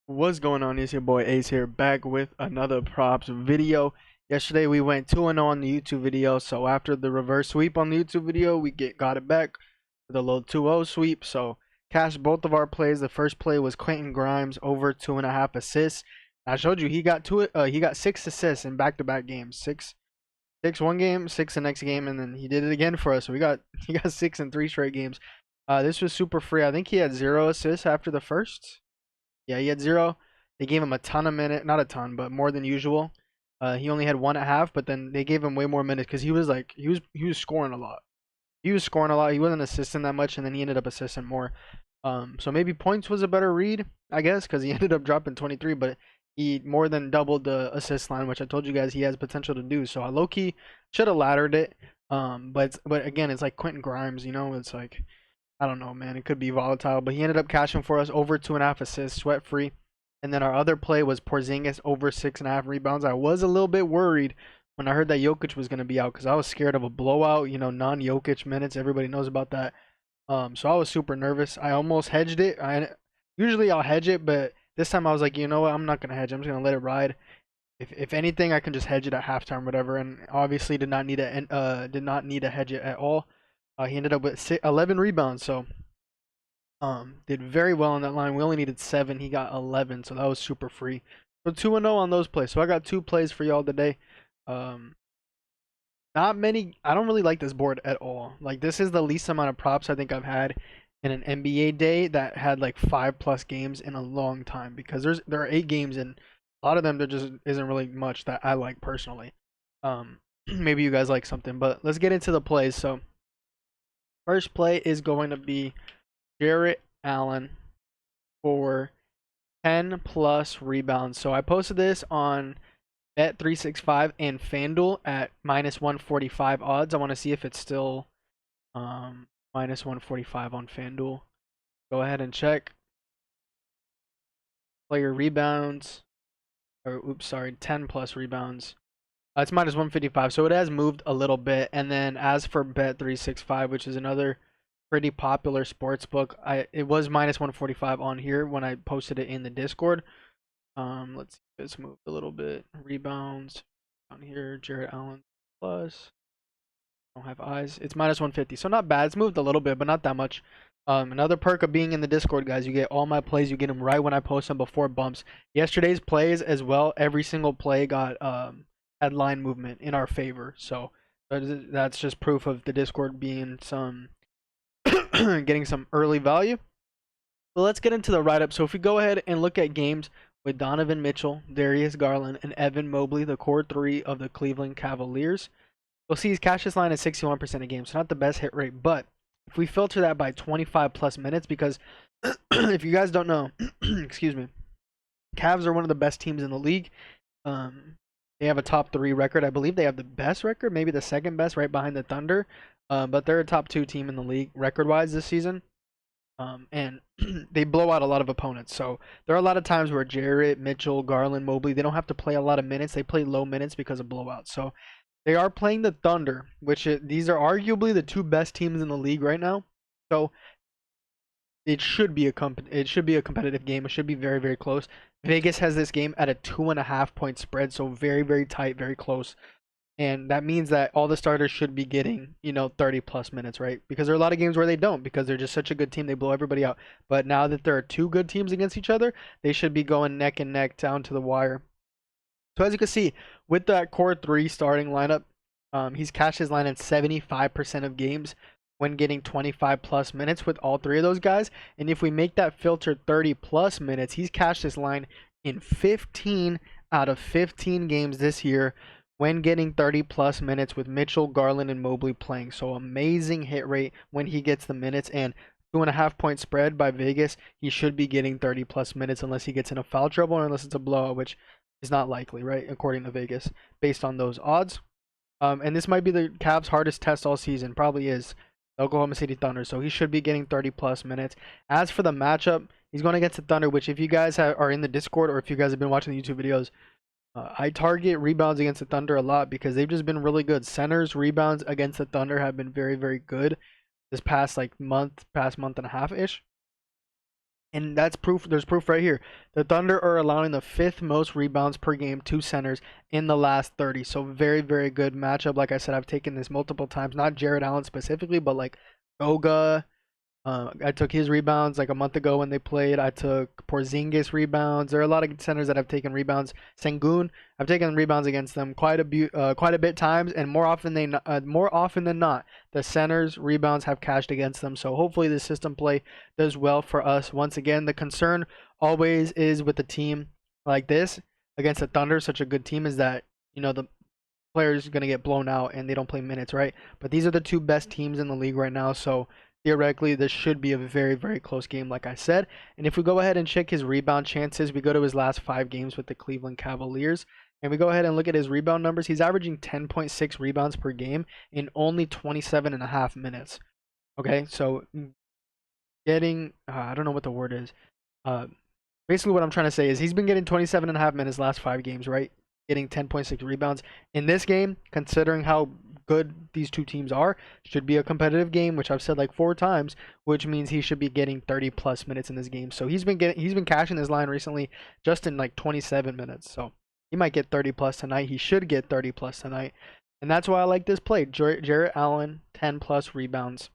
What's going on? It's your boy Ace here, back with another props video. Yesterday we went 2-0 on the YouTube video, so after the reverse sweep on the YouTube video, we got it back with a little 2-0 sweep. So cashed both of our plays. The first play was Quentin Grimes over 2.5 assists. I showed you he got he got 6 assists in back-to-back games. Six one game, six the next game, and then he did it again for us. So he got six in 3 straight games. This was super free. I think he had 0 assists after the first. Yeah, he had 0. They gave him a ton of minutes, not a ton, but more than usual. He only had 1.5, but then they gave him way more minutes because he was scoring a lot. He was scoring a lot. He wasn't assisting that much, and then he ended up assisting more. So maybe points was a better read, I guess, because he ended up dropping 23, but he more than doubled the assist line, which I told you guys he has potential to do. So I low key should have laddered it. But again, it's like Quentin Grimes, it's like I don't know, man. It could be volatile, but he ended up cashing for us over 2.5 assists, sweat free. And then our other play was Porzingis over 6.5 rebounds. I was a little bit worried when I heard that Jokic was going to be out because I was scared of a blowout, non-Jokic minutes. Everybody knows about that. So I was super nervous. I almost hedged it. Usually I'll hedge it, but this time I was like, you know what? I'm not going to hedge. I'm just going to let it ride. If anything, I can just hedge it at halftime, or whatever. And obviously did not need to hedge it at all. He ended up with 11 rebounds, so did very well on that line. We only needed 7. He got 11, so that was super free. So 2-0 on those plays. So I got 2 plays for y'all today. Um, Not many. I don't really like this board at all. Like this is the least amount of props I think I've had in an NBA day that had like 5+ games in a long time because there are 8 games and a lot of them there just isn't really much that I like personally. Maybe you guys like something, but let's get into the plays. So first play is going to be Jarrett Allen for 10 plus rebounds. So I posted this on Bet365 and FanDuel at minus 145 odds. I want to see if it's still minus 145 on FanDuel. Go ahead and check. Player rebounds, or oops, sorry, 10 plus rebounds. It's minus 155, so it has moved a little bit. And then as for Bet365, which is another pretty popular sports book, it was minus 145 on here when I posted it in the Discord. Let's see if it's moved a little bit. Rebounds down here, Jarrett Allen plus. Don't have eyes. It's minus 150, so not bad. It's moved a little bit, but not that much. Another perk of being in the Discord, guys, you get all my plays. You get them right when I post them before bumps. Yesterday's plays as well. Every single play got had line movement in our favor. So that's just proof of the Discord being some getting some early value. But let's get into the write-up. So if we go ahead and look at games with Donovan Mitchell, Darius Garland, and Evan Mobley, the core 3 of the Cleveland Cavaliers, we'll see his cash line is 61% of games, so not the best hit rate. But if we filter that by 25 plus minutes, because if you guys don't know, excuse me, Cavs are one of the best teams in the league. They have a top 3 record. I believe they have the best record, maybe the second best, right behind the Thunder. But they're a top 2 team in the league record-wise this season. And they blow out a lot of opponents. So there are a lot of times where Jarrett, Mitchell, Garland, Mobley, they don't have to play a lot of minutes. They play low minutes because of blowouts. So they are playing the Thunder, these are arguably the 2 best teams in the league right now. So it should be a competitive game. It should be very, very close. Vegas has this game at a 2.5 point spread, so very, very tight, very close. And that means that all the starters should be getting, 30 plus minutes, right? Because there are a lot of games where they don't, because they're just such a good team, they blow everybody out. But now that there are 2 good teams against each other, they should be going neck and neck down to the wire. So as you can see, with that core 3 starting lineup, he's cashed his line in 75% of games when getting 25 plus minutes with all 3 of those guys. And if we make that filter 30 plus minutes, he's cashed his line in 15 out of 15 games this year when getting 30 plus minutes with Mitchell, Garland, and Mobley playing. So amazing hit rate when he gets the minutes, and 2.5 point spread by Vegas, he should be getting 30 plus minutes unless he gets in a foul trouble or unless it's a blowout, which is not likely, right? According to Vegas, based on those odds. And this might be the Cavs' hardest test all season. Probably is. The Oklahoma City Thunder. So he should be getting 30 plus minutes. As for the matchup, he's going against the Thunder, which if you guys are in the Discord or if you guys have been watching the YouTube videos, I target rebounds against the Thunder a lot because they've just been really good. Centers rebounds against the Thunder have been very, very good this past month and a half ish. And that's proof. There's proof right here. The Thunder are allowing the 5th most rebounds per game to centers in the last 30. So very, very good matchup. Like I said, I've taken this multiple times. Not Jared Allen specifically, but like Goga. I took his rebounds like a month ago when they played. I took Porzingis rebounds. There are a lot of centers that have taken rebounds. Sengun, I've taken rebounds against them quite a bit times, and more often than not, the centers rebounds have cashed against them. So hopefully the system play does well for us. Once again, the concern always is with a team like this against the Thunder, such a good team, is that the players gonna get blown out and they don't play minutes, right? But these are the two best teams in the league right now, so theoretically this should be a very, very close game, like I said. And if we go ahead and check his rebound chances, we go to his last 5 games with the Cleveland Cavaliers, and we go ahead and look at his rebound numbers. He's averaging 10.6 rebounds per game in only 27.5 minutes. Okay, so getting I don't know what the word is. Uh, Basically what I'm trying to say is he's been getting 27.5 minutes last 5 games, right? Getting 10.6 rebounds. In this game, considering how good these two teams are, should be a competitive game, which I've said like 4 times, which means he should be getting 30 plus minutes in this game. So he's been cashing his line recently just in like 27 minutes. So he might get 30 plus tonight. He should get 30 plus tonight. And that's why I like this play. Jarrett Allen, 10 plus rebounds.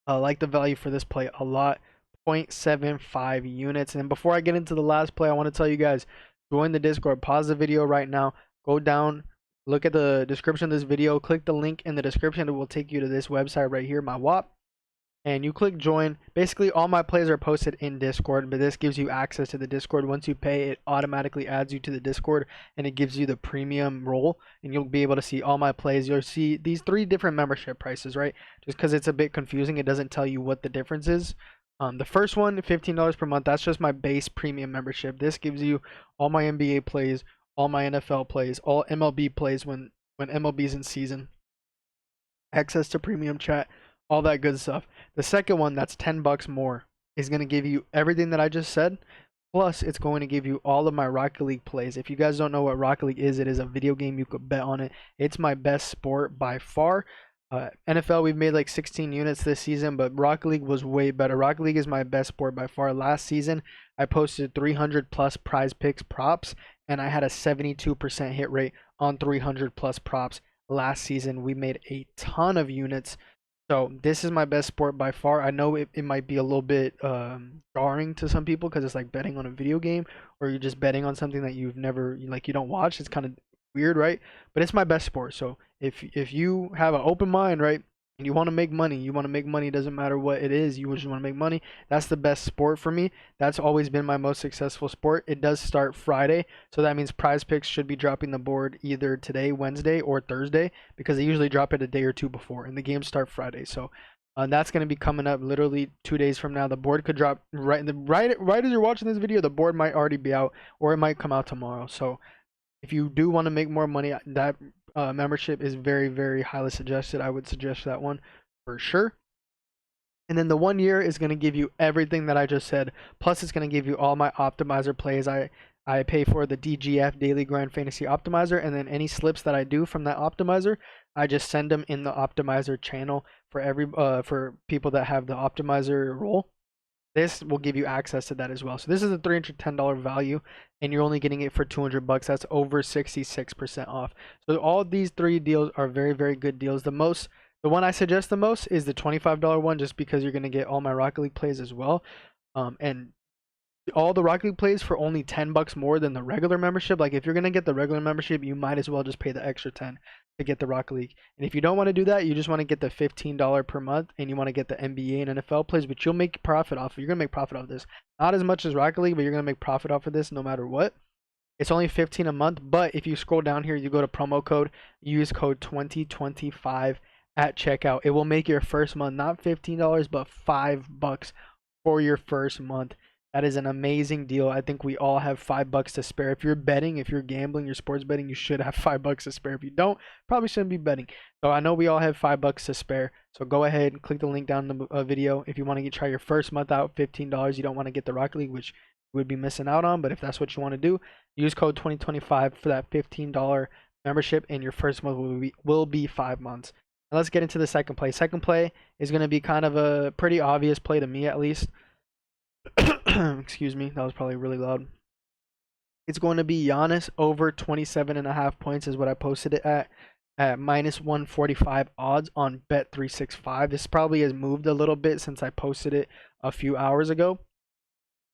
I like the value for this play a lot. 0.75 units. And before I get into the last play, I want to tell you guys, join the Discord. Pause the video right now. Go down, look at the description of this video. Click the link in the description. It will take you to this website right here, my WAP. And you click join. Basically, all my plays are posted in Discord, but this gives you access to the Discord. Once you pay, it automatically adds you to the Discord, and it gives you the premium role, and you'll be able to see all my plays. You'll see these 3 different membership prices, right? Just because it's a bit confusing, it doesn't tell you what the difference is. The first one, $15 per month, that's just my base premium membership. This gives you all my NBA plays, all my NFL plays, all MLB plays when MLB's in season, access to premium chat, all that good stuff. The second one, that's $10 more, is going to give you everything that I just said. Plus, it's going to give you all of my Rocket League plays. If you guys don't know what Rocket League is, it is a video game. You could bet on it. It's my best sport by far. NFL, we've made like 16 units this season, but Rocket League was way better. Rocket League is my best sport by far. Last season, I posted 300 plus prize picks props, and I had a 72% hit rate on 300 plus props. Last season, we made a ton of units. So this is my best sport by far. I know it might be a little bit jarring to some people because it's like betting on a video game, or you're just betting on something that you've never, like, you don't watch. It's kind of weird, right? But it's my best sport. So if you have an open mind, right, and you want to make money, doesn't matter what it is, you just want to make money, that's the best sport for me. That's always been my most successful sport. It does start Friday, so that means prize picks should be dropping the board either today, Wednesday, or Thursday, because they usually drop it a day or two before, and the games start Friday. So that's going to be coming up literally 2 days from now. The board could drop right as you're watching this video. The board might already be out, or it might come out tomorrow. So if you do want to make more money, that membership is very, very highly suggested. I would suggest that one for sure. And then the 1 year is going to give you everything that I just said. Plus, it's going to give you all my optimizer plays. I pay for the DGF Daily Grind Fantasy Optimizer, and then any slips that I do from that optimizer, I just send them in the optimizer channel for people that have the optimizer role. This will give you access to that as well. So this is a $310 value, and you're only getting it for $200. That's over 66% off. So all of these 3 deals are very, very good deals. The one I suggest the most is the $25 one, just because you're going to get all my Rocket League plays as well. And all the Rocket League plays for only $10 more than the regular membership. Like, if you're gonna get the regular membership, you might as well just pay the extra 10 to get the Rocket League. And if you don't want to do that, you just want to get the $15 per month, and you want to get the NBA and NFL plays, but you'll make profit off. You're gonna make profit off this. Not as much as Rocket League, but you're gonna make profit off of this no matter what. It's only $15 a month, but if you scroll down here, you go to promo code, use code 2025 at checkout. It will make your first month not $15, but $5 for your first month. That is an amazing deal. I think we all have $5 to spare. If you're betting, if you're gambling, you're sports betting, you should have $5 to spare. If you don't, probably shouldn't be betting. So I know we all have $5 to spare. So go ahead and click the link down in the video. If you want to try your first month out, $15. You don't want to get the Rocket League, which you would be missing out on. But if that's what you want to do, use code 2025 for that $15 membership, and your first month will be 5 months. Now let's get into the second play. Second play is going to be kind of a pretty obvious play to me, at least. Excuse me, that was probably really loud. It's going to be Giannis over 27.5 points is what I posted it at minus 145 odds on Bet365. This probably has moved a little bit since I posted it a few hours ago.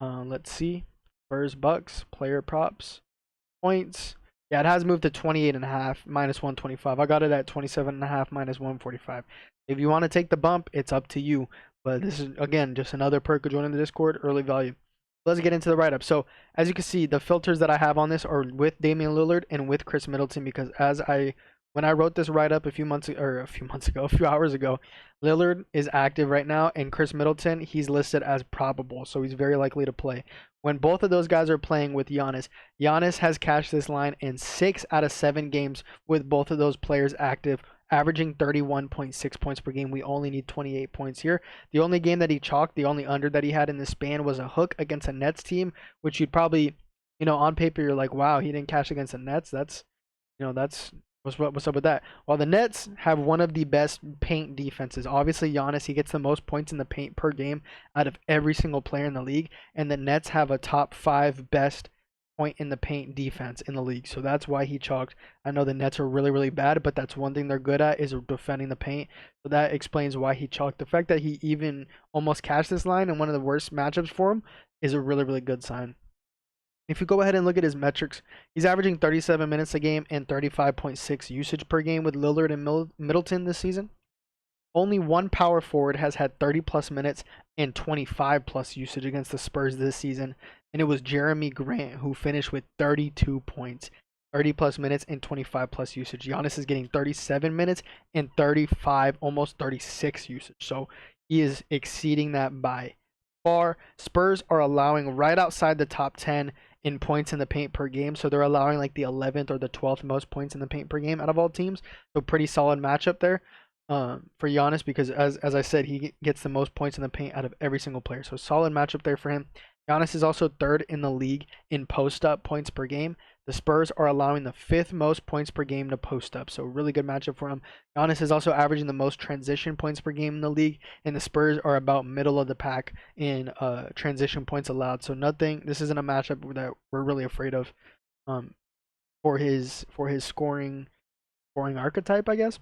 Let's see. Spurs Bucks player props points. Yeah, it has moved to 28.5 minus 125. I got it at 27.5 minus 145. If you want to take the bump, it's up to you. But this is again just another perk of joining the Discord, early value. Let's get into the write-up. So as you can see, the filters that I have on this are with Damian Lillard and with Chris Middleton, because when I wrote this write-up a few hours ago, Lillard is active right now, and Chris Middleton, he's listed as probable, so he's very likely to play. When both of those guys are playing with Giannis, Giannis has cashed this line in 6 out of 7 games with both of those players active, averaging 31.6 points per game. We only need 28 points here. The only game that he chalked, the only under that he had in this span was a hook against a Nets team, which you'd probably, on paper, you're like, wow, he didn't cash against the Nets. That's what's up with that. While the Nets have one of the best paint defenses. Obviously, Giannis, he gets the most points in the paint per game out of every single player in the league, and the Nets have a top 5 best point in the paint defense in the league. So that's why he chalked. I know the Nets are really, really bad, but that's one thing they're good at is defending the paint. So that explains why he chalked. The fact that he even almost cashed this line in one of the worst matchups for him is a really, really good sign. If you go ahead and look at his metrics, he's averaging 37 minutes a game and 35.6 usage per game with Lillard and Middleton this season. Only one power forward has had 30 plus minutes and 25 plus usage against the Spurs this season, and it was Jeremy Grant who finished with 32 points, 30 plus minutes and 25 plus usage. Giannis is getting 37 minutes and 35, almost 36 usage. So he is exceeding that by far. Spurs are allowing right outside the top 10 in points in the paint per game. So they're allowing like the 11th or the 12th most points in the paint per game out of all teams. So pretty solid matchup there for Giannis, because as I said, he gets the most points in the paint out of every single player. So solid matchup there for him. Giannis is also 3rd in the league in post-up points per game. The Spurs are allowing the 5th most points per game to post up. So really good matchup for him. Giannis is also averaging the most transition points per game in the league, and the Spurs are about middle of the pack in transition points allowed. So this isn't a matchup that we're really afraid of for his scoring archetype, I guess.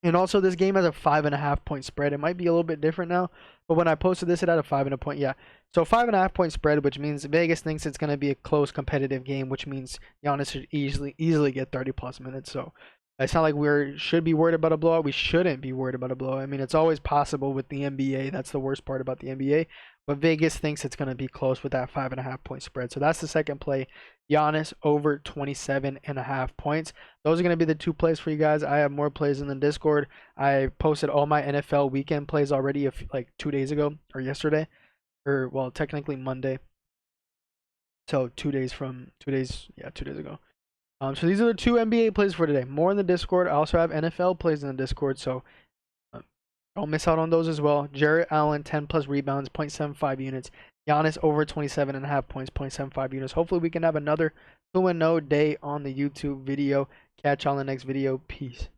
And also, this game has a 5.5 point spread. It might be a little bit different now, but when I posted this, it had a 5.5 point. Yeah, so 5.5 point spread, which means Vegas thinks it's going to be a close, competitive game, which means Giannis should easily get 30 plus minutes. So it's not like should be worried about a blowout. We shouldn't be worried about a blowout. I mean, it's always possible with the NBA. That's the worst part about the NBA. But Vegas thinks it's going to be close with that 5.5 point spread. So that's the second play. Giannis over 27.5 points. Those are going to be the 2 plays for you guys. I have more plays in the Discord. I posted all my NFL weekend plays already like 2 days ago or yesterday. Or, well, technically Monday. So 2 days ago. So these are the 2 NBA plays for today. More in the Discord. I also have NFL plays in the Discord, so don't miss out on those as well. Jarrett Allen, 10 plus rebounds, 0.75 units. Giannis over 27.5 points, 0.75 units. Hopefully we can have another 2-0 day on the YouTube video. Catch you on the next video. Peace.